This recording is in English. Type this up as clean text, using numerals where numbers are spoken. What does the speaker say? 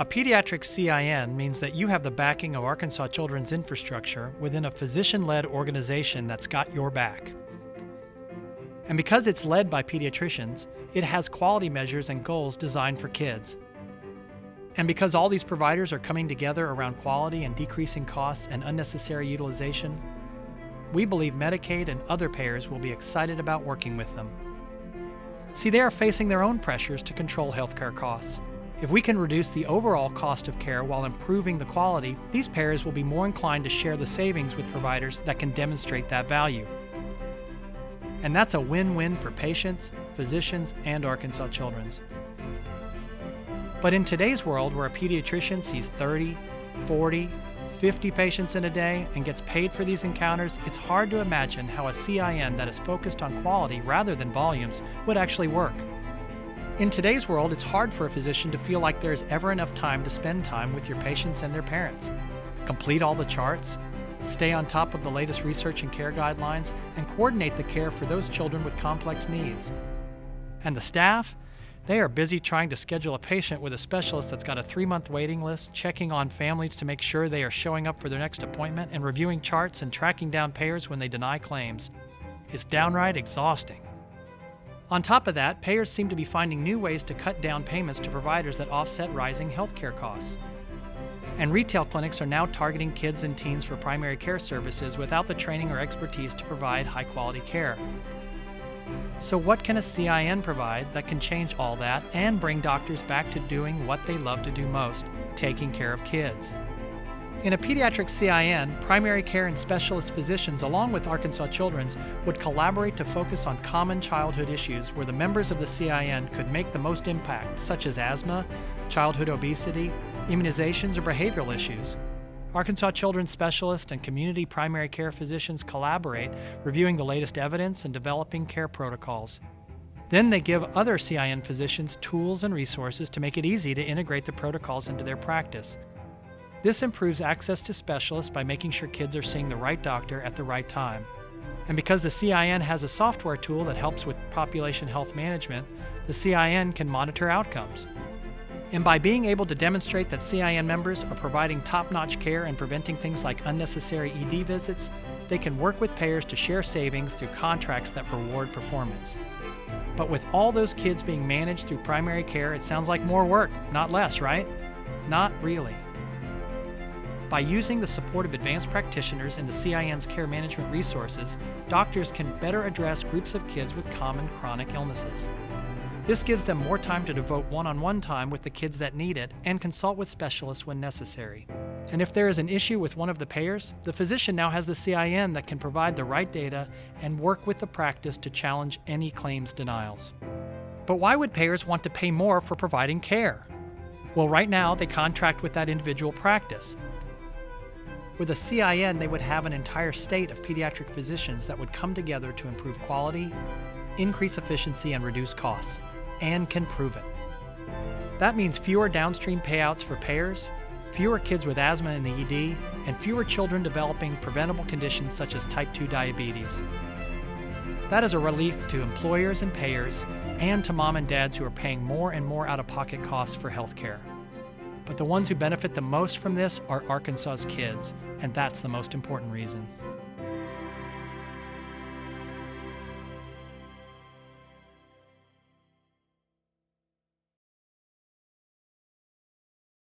A pediatric CIN means that you have the backing of Arkansas Children's infrastructure within a physician-led organization that's got your back. And because it's led by pediatricians, it has quality measures and goals designed for kids. And because all these providers are coming together around quality and decreasing costs and unnecessary utilization, we believe Medicaid and other payers will be excited about working with them. See, they are facing their own pressures to control healthcare costs. If we can reduce the overall cost of care while improving the quality, these payers will be more inclined to share the savings with providers that can demonstrate that value. And that's a win-win for patients, physicians, and Arkansas Children's. But in today's world, where a pediatrician sees 30, 40, 50 patients in a day and gets paid for these encounters, it's hard to imagine how a CIN that is focused on quality rather than volumes would actually work. In today's world, it's hard for a physician to feel like there's ever enough time to spend time with your patients and their parents, complete all the charts, stay on top of the latest research and care guidelines, and coordinate the care for those children with complex needs. And the staff? They are busy trying to schedule a patient with a specialist that's got a 3-month waiting list, checking on families to make sure they are showing up for their next appointment, and reviewing charts and tracking down payers when they deny claims. It's downright exhausting. On top of that, payers seem to be finding new ways to cut down payments to providers that offset rising healthcare costs. And retail clinics are now targeting kids and teens for primary care services without the training or expertise to provide high-quality care. So what can a CIN provide that can change all that and bring doctors back to doing what they love to do most, taking care of kids? In a pediatric CIN, primary care and specialist physicians, along with Arkansas Children's, would collaborate to focus on common childhood issues where the members of the CIN could make the most impact, such as asthma, childhood obesity, immunizations, or behavioral issues. Arkansas Children's specialists and community primary care physicians collaborate, reviewing the latest evidence and developing care protocols. Then they give other CIN physicians tools and resources to make it easy to integrate the protocols into their practice. This improves access to specialists by making sure kids are seeing the right doctor at the right time. And because the CIN has a software tool that helps with population health management, the CIN can monitor outcomes. And by being able to demonstrate that CIN members are providing top-notch care and preventing things like unnecessary ED visits, they can work with payers to share savings through contracts that reward performance. But with all those kids being managed through primary care, it sounds like more work, not less, right? Not really. By using the support of advanced practitioners in the CIN's care management resources, doctors can better address groups of kids with common chronic illnesses. This gives them more time to devote one-on-one time with the kids that need it and consult with specialists when necessary. And if there is an issue with one of the payers, the physician now has the CIN that can provide the right data and work with the practice to challenge any claims denials. But why would payers want to pay more for providing care? Well, right now they contract with that individual practice. With a CIN, they would have an entire state of pediatric physicians that would come together to improve quality, increase efficiency, and reduce costs, and can prove it. That means fewer downstream payouts for payers, fewer kids with asthma in the ED, and fewer children developing preventable conditions such as type 2 diabetes. That is a relief to employers and payers, and to mom and dads who are paying more and more out-of-pocket costs for healthcare. But the ones who benefit the most from this are Arkansas's kids, and that's the most important reason.